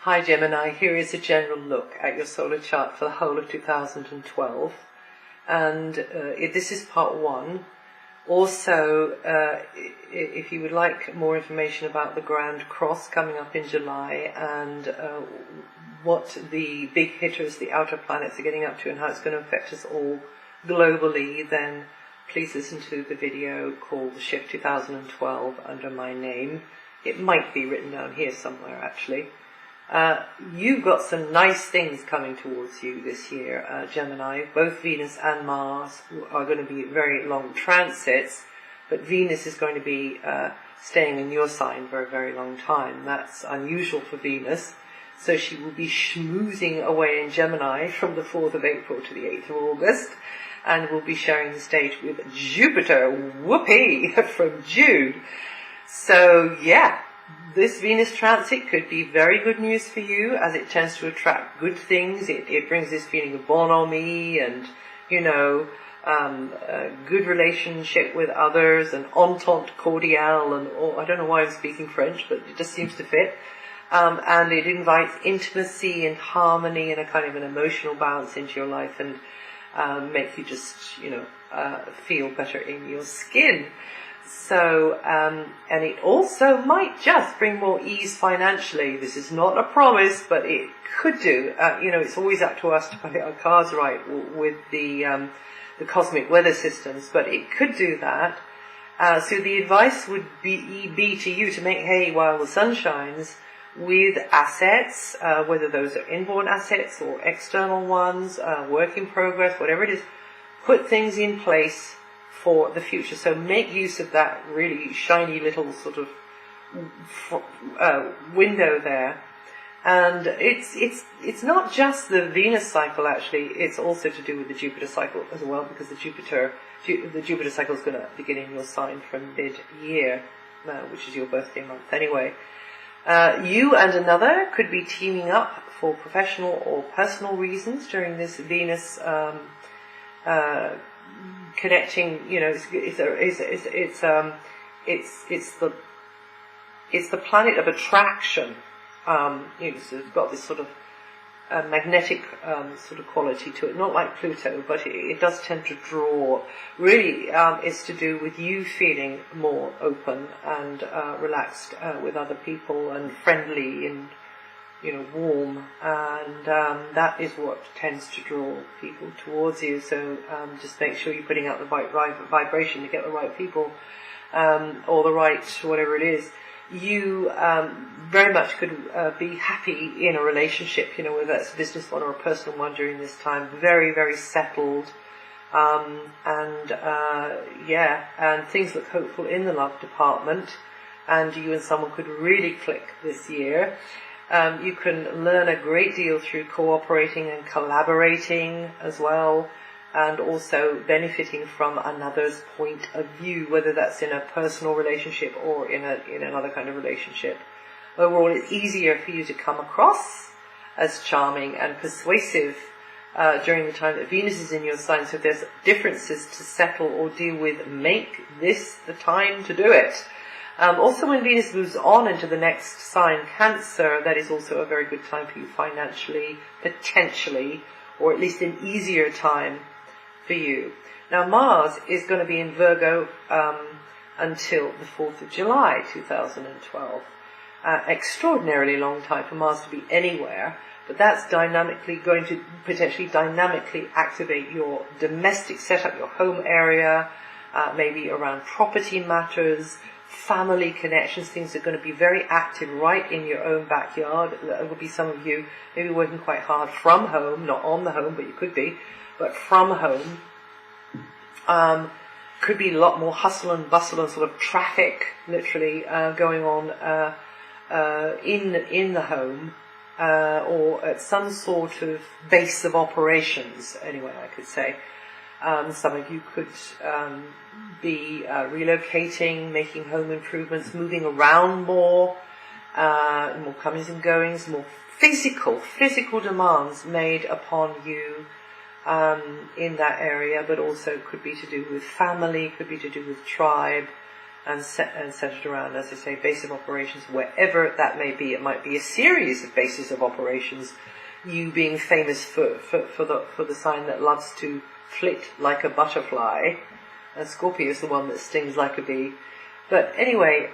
Hi Gemini, here is a general look at your solar chart for the whole of 2012, and this is part one. Also, if you would like more information about the Grand Cross coming up in July and what the big hitters, the outer planets, are getting up to and how it's going to affect us all globally, then please listen to the video called The Shift 2012 under my name. It might be written down here somewhere actually. You've got some nice things coming towards you this year, Gemini. Both Venus and Mars are going to be very long transits, but Venus is going to be staying in your sign for a very long time. That's unusual for Venus. So she will be schmoozing away in Gemini from the 4th of April to the 8th of August, and will be sharing the stage with Jupiter, whoopee, from June. So yeah, this Venus transit could be very good news for you, as it tends to attract good things. It brings this feeling of bonhomie and, a good relationship with others, and entente cordiale, and I don't know why I'm speaking French, but it just seems to fit. And it invites intimacy and harmony and a kind of an emotional balance into your life, and make you just, feel better in your skin. So, and it also might just bring more ease financially. This is not a promise, but it could do. It's always up to us to play our cards right with the cosmic weather systems, but it could do that. So the advice would be to you to make hay while the sun shines with assets, whether those are inborn assets or external ones, work in progress, whatever it is. Put things in place for the future. So make use of that really shiny little sort of window there. And it's not just the Venus cycle actually, it's also to do with the Jupiter cycle as well, because the Jupiter cycle is going to begin in your sign from mid-year, which is your birthday month anyway. You and another could be teaming up for professional or personal reasons during this Venus connecting. It's the planet of attraction. So it's got this sort of magnetic sort of quality to it, not like Pluto, but it does tend to draw. Really, it's to do with you feeling more open and relaxed with other people, and friendly and warm, and that is what tends to draw people towards you. So just make sure you're putting out the right vibration to get the right people, or the right whatever it is. You very much could be happy in a relationship, whether that's a business one or a personal one during this time. Very, very settled, and things look hopeful in the love department, and you and someone could really click this year. You can learn a great deal through cooperating and collaborating as well, and also benefiting from another's point of view, whether that's in a personal relationship or in another kind of relationship. Overall, it's easier for you to come across as charming and persuasive during the time that Venus is in your sign. So if there's differences to settle or deal with, make this the time to do it. Also, when Venus moves on into the next sign, Cancer, that is also a very good time for you financially, potentially, or at least an easier time for you. Now, Mars is going to be in Virgo until the 4th of July 2012. Extraordinarily long time for Mars to be anywhere, but that's dynamically going to potentially dynamically activate your domestic setup, your home area, maybe around property matters, family connections. Things are going to be very active right in your own backyard. There will be some of you maybe working quite hard from home, not on the home, but you could be, but from home. Could be a lot more hustle and bustle and sort of traffic, literally, going on in the home, or at some sort of base of operations, anyway, I could say. Some of you could be relocating, making home improvements, moving around more comings and goings, more physical demands made upon you in that area, but also could be to do with family, could be to do with tribe, and centered around, as I say, base of operations, wherever that may be. It might be a series of bases of operations, you being famous for the sign that loves to flit like a butterfly, and Scorpio is the one that stings like a bee. But anyway,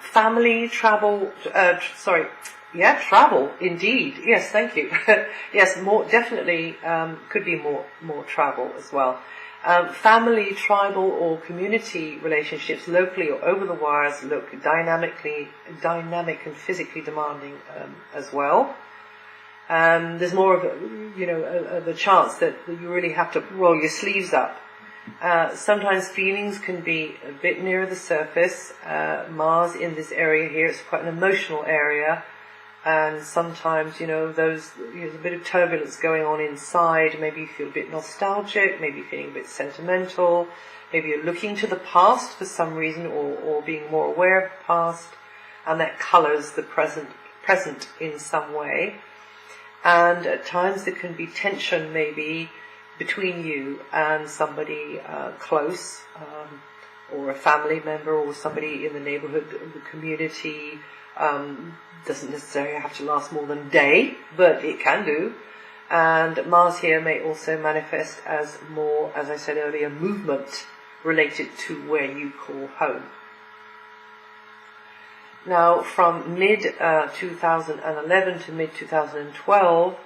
family, travel, travel, indeed. Yes, thank you. Yes, definitely, could be more travel as well. Family, tribal or community relationships, locally or over the wires, look dynamic and physically demanding as well. There's more of the chance that you really have to roll your sleeves up. Sometimes feelings can be a bit nearer the surface. Mars in this area here, it's quite an emotional area. And sometimes, there's a bit of turbulence going on inside. Maybe you feel a bit nostalgic, maybe feeling a bit sentimental. Maybe you're looking to the past for some reason, or being more aware of the past, and that colours the present in some way. And at times there can be tension, maybe, between you and somebody close, or a family member, or somebody in the neighbourhood, the community. Doesn't necessarily have to last more than a day, but it can do. And Mars here may also manifest as more, as I said earlier, movement related to where you call home. Now, from mid-2011 to mid-2012,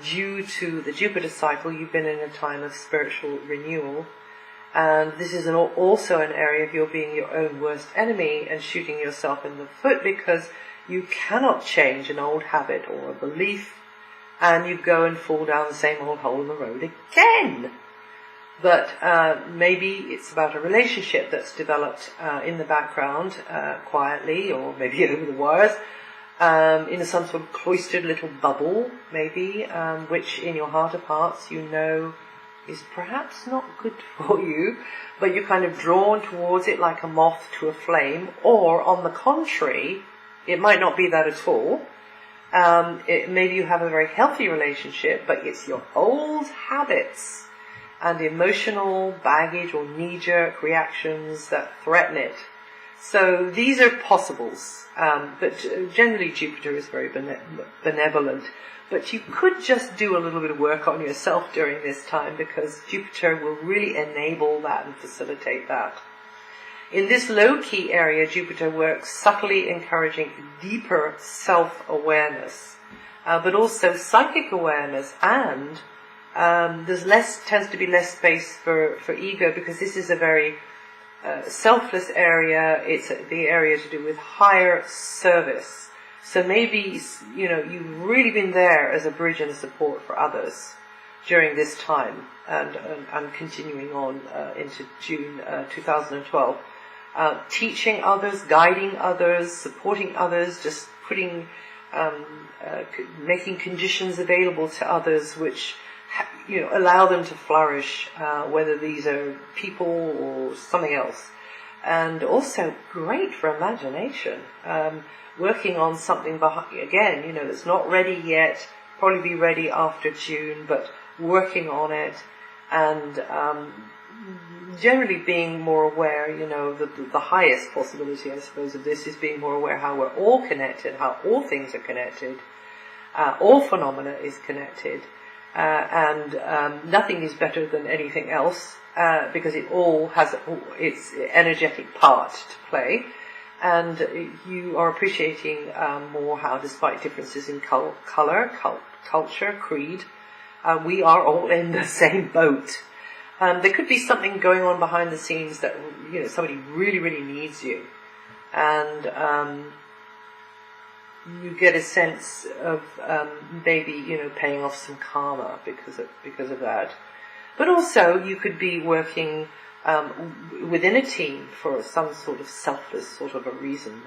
due to the Jupiter cycle, you've been in a time of spiritual renewal. And this is also an area of your being your own worst enemy and shooting yourself in the foot, because you cannot change an old habit or a belief, and you go and fall down the same old hole in the road again. But maybe it's about a relationship that's developed in the background quietly, or maybe over the wires, in some sort of cloistered little bubble, maybe, which in your heart of hearts is perhaps not good for you, but you're kind of drawn towards it like a moth to a flame. Or on the contrary, it might not be that at all. Maybe you have a very healthy relationship, but it's your old habits and emotional baggage or knee-jerk reactions that threaten it. So these are possibles, but generally Jupiter is very benevolent. But you could just do a little bit of work on yourself during this time, because Jupiter will really enable that and facilitate that. In this low-key area, Jupiter works subtly encouraging deeper self-awareness, but also psychic awareness, and tends to be less space for ego, because this is a very selfless area. It's the area to do with higher service. So maybe, you've really been there as a bridge and a support for others during this time, and continuing on into June 2012. Teaching others, guiding others, supporting others, just making conditions available to others which, allow them to flourish, whether these are people or something else. And also great for imagination. Working on something again, that's not ready yet, probably be ready after June, but working on it, and generally being more aware, the highest possibility, I suppose, of this is being more aware how we're all connected, how all things are connected, all phenomena is connected, and nothing is better than anything else, because it all has its energetic part to play. And you are appreciating more how, despite differences in color, culture, creed, we are all in the same boat. There could be something going on behind the scenes that, somebody really, really needs you. And you get a sense of maybe, paying off some karma because of that. But also, you could be working within a team for some sort of selfless sort of a reason,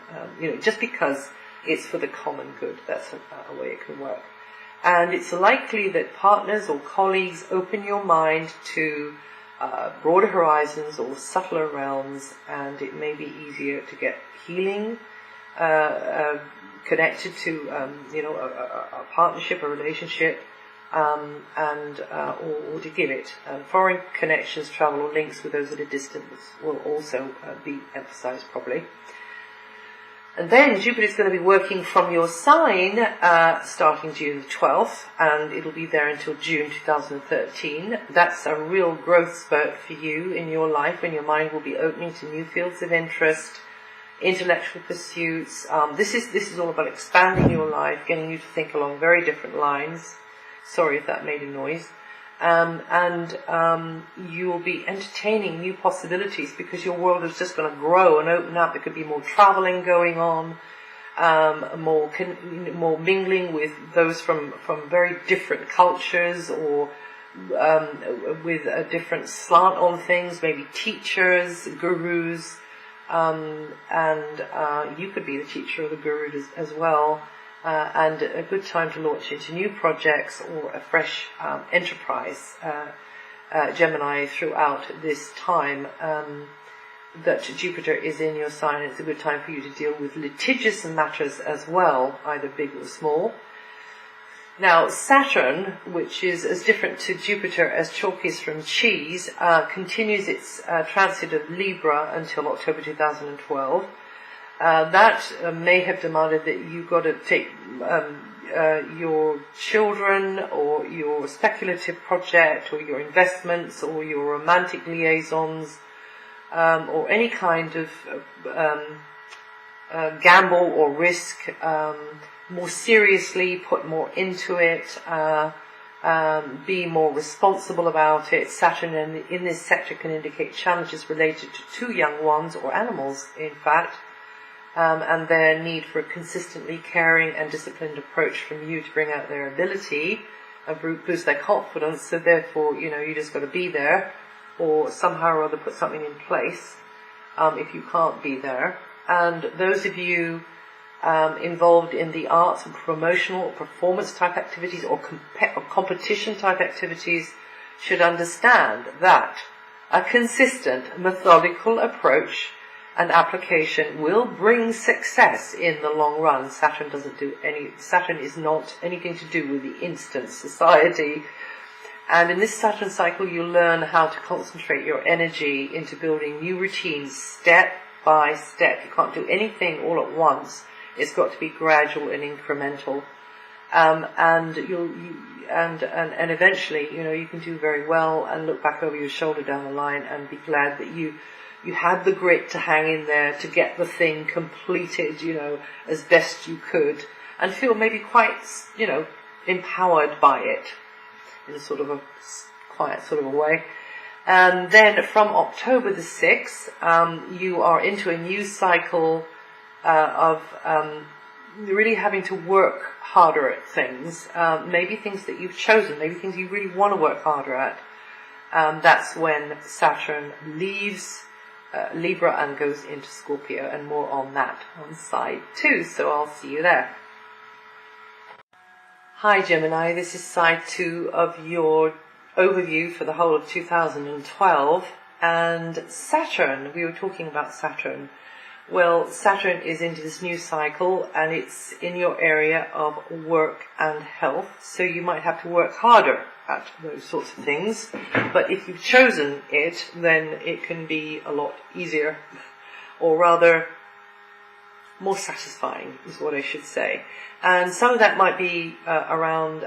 just because it's for the common good. That's a way it can work. And it's likely that partners or colleagues open your mind to broader horizons or subtler realms, and it may be easier to get healing connected to a partnership, a relationship, or to give it. Foreign connections, travel, or links with those at a distance will also be emphasized probably. And then Jupiter is going to be working from your sign starting June the 12th, and it'll be there until June 2013. That's a real growth spurt for you in your life, when your mind will be opening to new fields of interest, intellectual pursuits. This is all about expanding your life, getting you to think along very different lines. Sorry if that made a noise. You will be entertaining new possibilities, because your world is just going to grow and open up. There could be more traveling going on, more mingling with those from very different cultures, or with a different slant on things, maybe teachers, gurus, you could be the teacher or the guru as well. And a good time to launch into new projects or a fresh enterprise, Gemini, throughout this time that Jupiter is in your sign. It's a good time for you to deal with litigious matters as well, either big or small. Now, Saturn, which is as different to Jupiter as chalk is from cheese, continues its transit of Libra until October 2012. That may have demanded that you've got to take your children, or your speculative project, or your investments, or your romantic liaisons, or any kind of gamble or risk more seriously, put more into it, be more responsible about it. Saturn in this sector can indicate challenges related to too young ones, or animals in fact, and their need for a consistently caring and disciplined approach from you to bring out their ability and boost their confidence. So therefore, you just got to be there, or somehow or other put something in place if you can't be there. And those of you involved in the arts and promotional or performance type activities, or competition type activities, should understand that a consistent, methodical approach and application will bring success in the long run. Saturn is not anything to do with the instant society. And in this Saturn cycle, you learn how to concentrate your energy into building new routines step by step. You can't do anything all at once. It's got to be gradual and incremental. And eventually, you can do very well and look back over your shoulder down the line and be glad that you had the grit to hang in there to get the thing completed, as best you could, and feel maybe quite, empowered by it in a sort of a quiet sort of a way. And then from October the 6th, you are into a new cycle of really having to work harder at things, maybe things that you've chosen, maybe things you really want to work harder at. That's when Saturn leaves Libra and goes into Scorpio, and more on that on side 2, so I'll see you there. Hi Gemini, this is side 2 of your overview for the whole of 2012, and Saturn, we were talking about Saturn. Well, Saturn is into this new cycle, and it's in your area of work and health, so you might have to work harder at those sorts of things, but if you've chosen it, then it can be a lot easier, or rather more satisfying is what I should say. And some of that might be around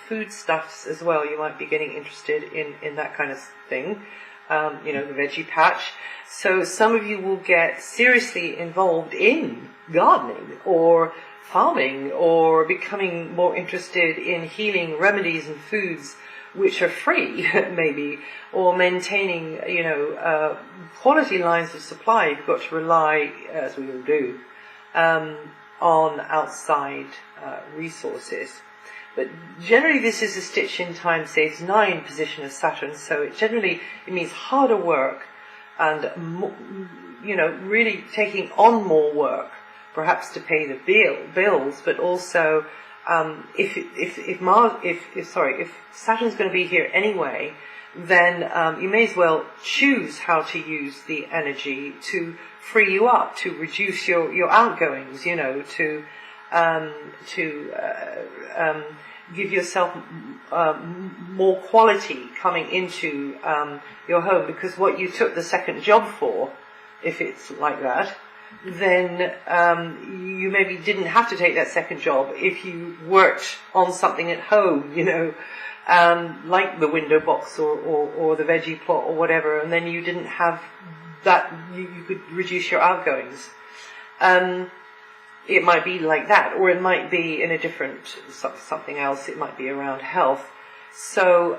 foodstuffs as well. You might be getting interested in that kind of thing, the veggie patch. So some of you will get seriously involved in gardening or farming, or becoming more interested in healing remedies and foods which are free, maybe, or maintaining, quality lines of supply. You've got to rely, as we all do, on outside resources. But generally this is a stitch in time saves 9 position of Saturn, so it means harder work and, really taking on more work, perhaps to pay the bills, but also if Saturn's going to be here anyway, then you may as well choose how to use the energy to free you up, to reduce your outgoings, to give yourself more quality coming into your home, because what you took the second job for, if it's like that, then you maybe didn't have to take that second job if you worked on something at home, like the window box or the veggie plot or whatever, and then you didn't have that, you could reduce your outgoings. It might be like that, or it might be in a different, something else. It might be around health. So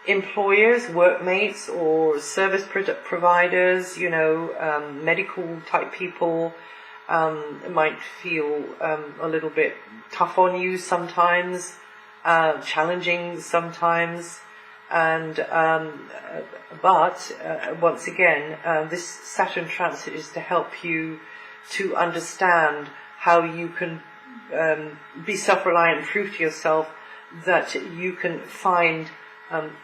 employers, workmates, or service providers, medical type people might feel a little bit tough on you sometimes, challenging sometimes. And but once again, this Saturn transit is to help you to understand how you can be self-reliant and prove to yourself that you can find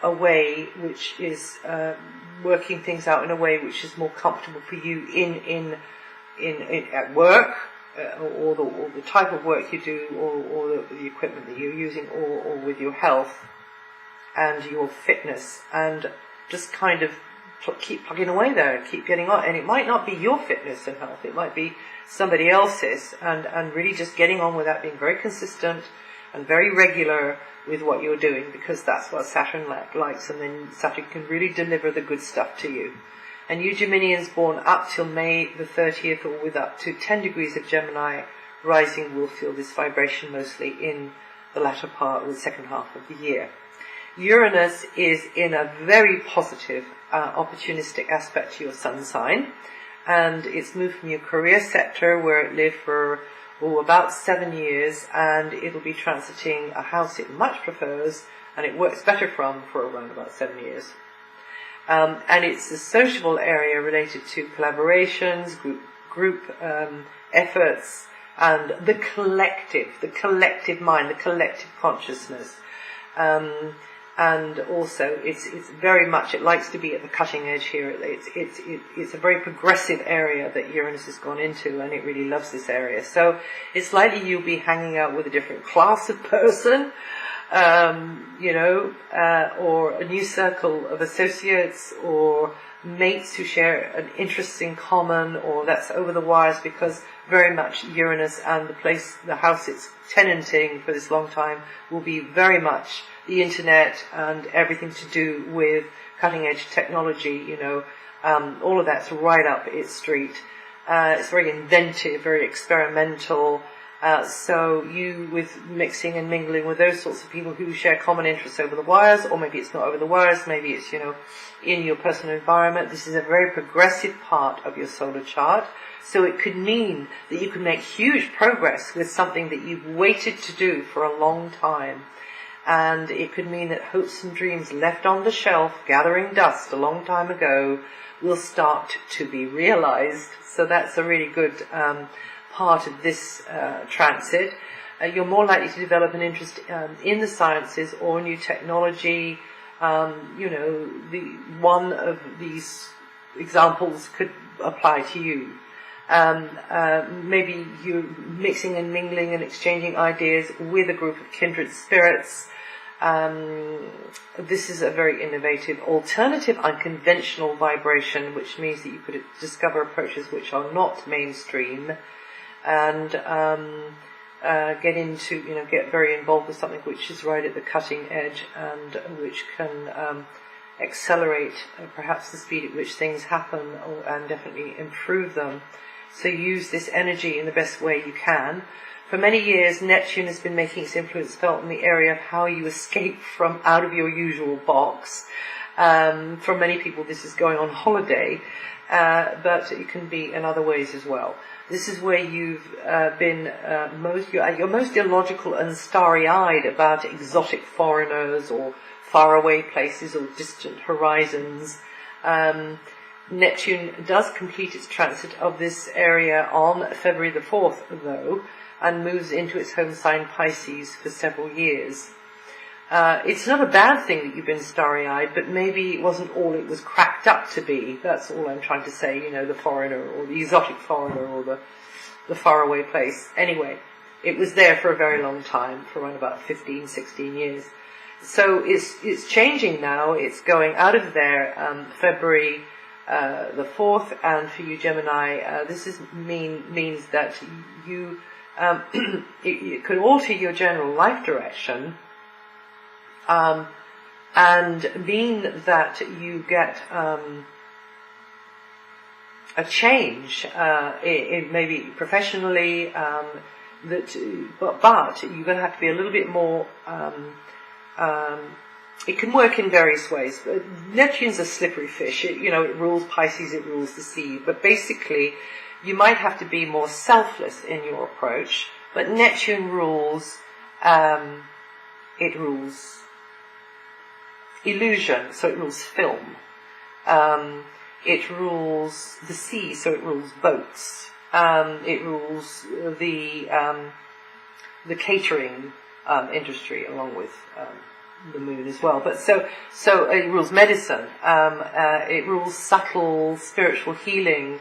a way which is working things out in a way which is more comfortable for you in at work, or the type of work you do, or the equipment that you're using, or with your health and your fitness, and just kind of keep plugging away there and keep getting on. And it might not be your fitness and health, it might be somebody else's, and really just getting on with that, being very consistent and very regular with what you're doing, because that's what Saturn likes, and then Saturn can really deliver the good stuff to you. And you Geminians born up till May the 30th, or with up to 10 degrees of Gemini rising, will feel this vibration mostly in the latter part, or the second half of the year. Uranus is in a very positive, opportunistic aspect to your sun sign, and it's moved from your career sector, where it lived for about 7 years, and it'll be transiting a house it much prefers, and it works better from, for around about 7 years. And it's a sociable area related to collaborations, group efforts, and the collective mind, the collective consciousness. And also, it's very much, it likes to be at the cutting edge here. It's a very progressive area that Uranus has gone into, and it really loves this area. So it's likely you'll be hanging out with a different class of person, or a new circle of associates or mates who share an interest in common, or that's over the wires, because very much Uranus and the house it's tenanting for this long time will be very much the internet and everything to do with cutting edge technology, all of that's right up its street. It's very inventive, very experimental. So you, with mixing and mingling with those sorts of people who share common interests over the wires, or maybe it's not over the wires, maybe it's, in your personal environment. This is a very progressive part of your solar chart. So it could mean that you can make huge progress with something that you've waited to do for a long time. And it could mean that hopes and dreams left on the shelf, gathering dust a long time ago, will start to be realized. So that's a really good part of this transit. You're more likely to develop an interest in the sciences or new technology. One of these examples could apply to you. Maybe you're mixing and mingling and exchanging ideas with a group of kindred spirits. This is a very innovative, alternative, unconventional vibration, which means that you could discover approaches which are not mainstream, and get very involved with something which is right at the cutting edge, and which can accelerate perhaps the speed at which things happen, and definitely improve them. So use this energy in the best way you can. For many years, Neptune has been making its influence felt in the area of how you escape from out of your usual box. For many people, this is going on holiday, but it can be in other ways as well. This is where you've been you're most illogical and starry-eyed about exotic foreigners or faraway places or distant horizons. Neptune does complete its transit of this area on February the 4th, though, and moves into its home sign Pisces for several years. It's not a bad thing that you've been starry-eyed, but maybe it wasn't all it was cracked up to be. That's all I'm trying to say, the foreigner or the exotic foreigner or the faraway place. Anyway, it was there for a very long time, for around about 15, 16 years. So it's changing now. It's going out of there February the 4th, and for you Gemini, this means that you it could alter your general life direction, and mean that you get a change in maybe professionally, but you're going to have to be a little bit more. It can work in various ways. Neptune's a slippery fish. It rules Pisces, it rules the sea. But basically, you might have to be more selfless in your approach. But Neptune rules, it rules illusion, so it rules film. It rules the sea, so it rules boats. It rules the catering industry, along with the moon as well. But so it rules medicine. It rules subtle spiritual healing.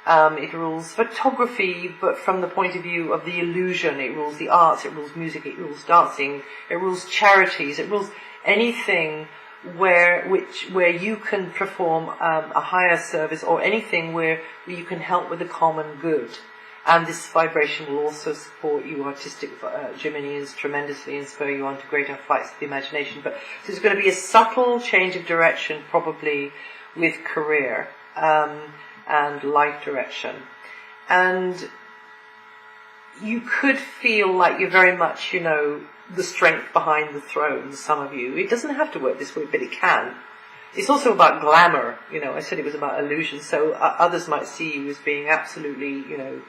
It rules photography, but from the point of view of the illusion. It rules the arts. It rules music. It rules dancing. It rules charities. It rules anything where you can perform a higher service, or anything where you can help with the common good. And this vibration will also support you artistic Geminians tremendously and spur you on to greater flights of the imagination. But so there's going to be a subtle change of direction, probably with career and life direction. And you could feel like you're very much, the strength behind the throne, some of you. It doesn't have to work this way, but it can. It's also about glamour. I said it was about illusion, so others might see you as being absolutely, they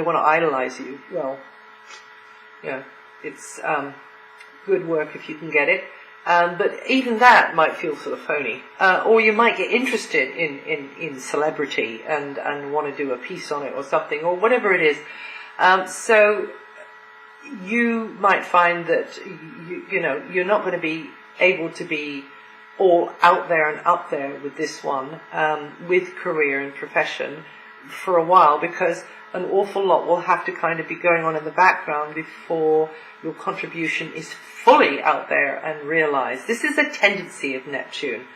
want to idolize you. Well, it's good work if you can get it. But even that might feel sort of phony. Or you might get interested in celebrity and want to do a piece on it or something, or whatever it is. So you might find that you're not going to be able to be all out there and up there with this one, with career and profession for a while, because an awful lot will have to kind of be going on in the background before your contribution is fully out there and realized. This is a tendency of Neptune.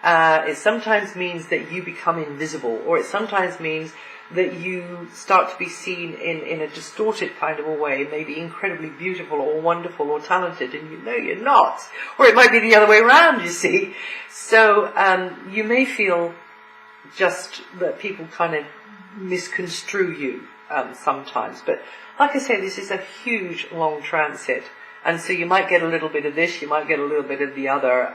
It sometimes means that you become invisible, or it sometimes means that you start to be seen in a distorted kind of a way, maybe incredibly beautiful or wonderful or talented, and you're not. Or it might be the other way around, you see. So you may feel just that people kind of misconstrue you sometimes. But like I say, this is a huge, long transit. And so you might get a little bit of this, you might get a little bit of the other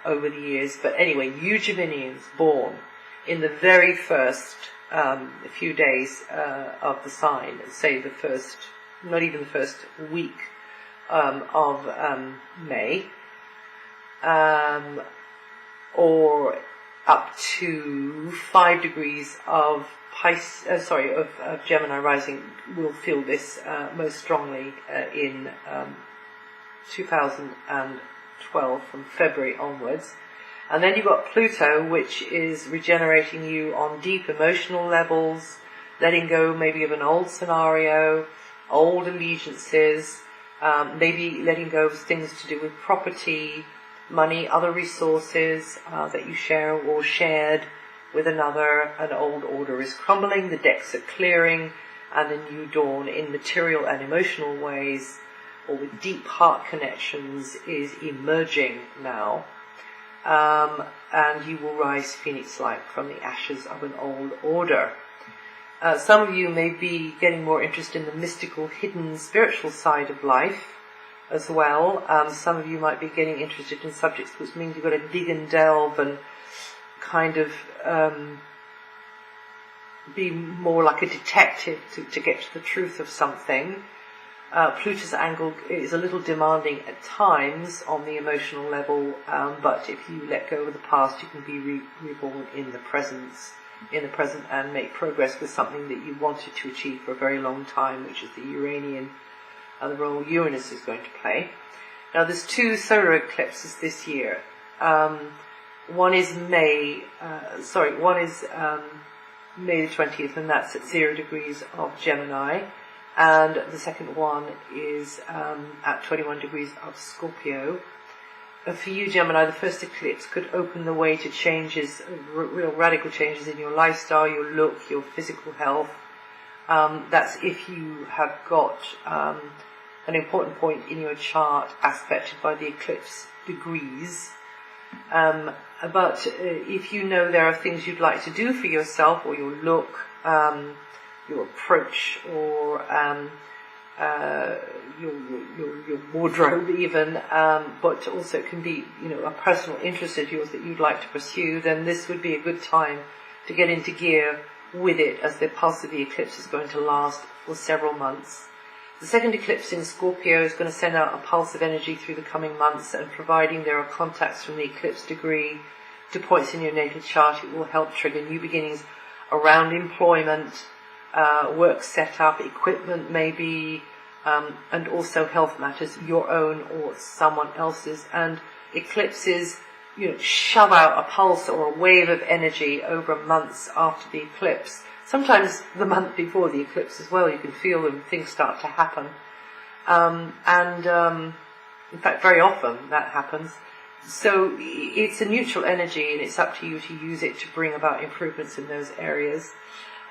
over the years. But anyway, you Geminians born in the very first few days of the sign, say not even the first week of May, or up to 5 degrees of Gemini rising, will feel this most strongly in 2012 from February onwards. And then you've got Pluto, which is regenerating you on deep emotional levels, letting go maybe of an old scenario, old allegiances, maybe letting go of things to do with property, money, other resources that you share or shared with another. An old order is crumbling, the decks are clearing, and a new dawn in material and emotional ways, or with deep heart connections, is emerging now. And you will rise phoenix-like from the ashes of an old order. Some of you may be getting more interest in the mystical, hidden, spiritual side of life as well. Some of you might be getting interested in subjects, which means you've got to dig and delve and kind of be more like a detective to get to the truth of something. Pluto's angle is a little demanding at times on the emotional level, but if you let go of the past, you can be reborn in the present, and make progress with something that you wanted to achieve for a very long time, which is the Uranian, the role Uranus is going to play. Now, there's 2 solar eclipses this year. One is May the 20th, and that's at 0 degrees of Gemini. and the second one is at 21 degrees of Scorpio. For you, Gemini, the first eclipse could open the way to changes, real radical changes in your lifestyle, your look, your physical health. That's if you have got an important point in your chart aspected by the eclipse degrees. But if you know there are things you'd like to do for yourself, or your look, your approach, or your wardrobe even, but also it can be, a personal interest of yours that you'd like to pursue, then this would be a good time to get into gear with it, as the pulse of the eclipse is going to last for several months. The second eclipse in Scorpio is going to send out a pulse of energy through the coming months, and providing there are contacts from the eclipse degree to points in your natal chart, it will help trigger new beginnings around employment, work setup, equipment maybe, and also health matters, your own or someone else's. And eclipses, shove out a pulse or a wave of energy over months after the eclipse. Sometimes the month before the eclipse as well, you can feel them, things start to happen. In fact, very often that happens. So it's a neutral energy, and it's up to you to use it to bring about improvements in those areas.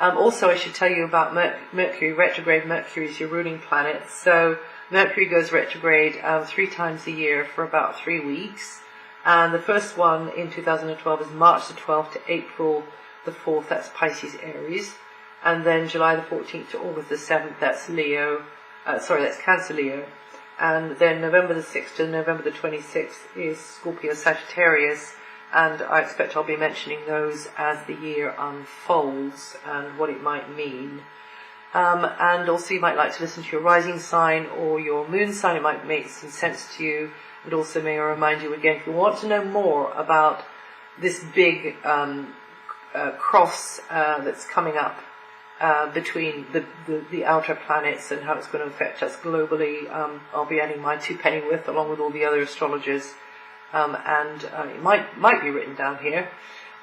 Also, I should tell you about Mercury. Retrograde Mercury is your ruling planet. So Mercury goes retrograde 3 times a year for about 3 weeks. And the first one in 2012 is March the 12th to April the 4th, that's Pisces Aries. And then July the 14th to August the 7th, that's that's Cancer Leo. And then November the 6th to November the 26th is Scorpio Sagittarius. And I expect I'll be mentioning those as the year unfolds and what it might mean. And also you might like to listen to your rising sign or your moon sign. It might make some sense to you. And also may I remind you again, if you want to know more about this big cross that's coming up between the outer planets and how it's going to affect us globally, I'll be adding my 2 penny worth along with all the other astrologers. It might be written down here,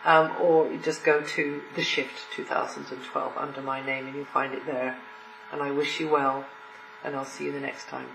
or you just go to The Shift 2012 under my name and you'll find it there. And I wish you well, and I'll see you the next time.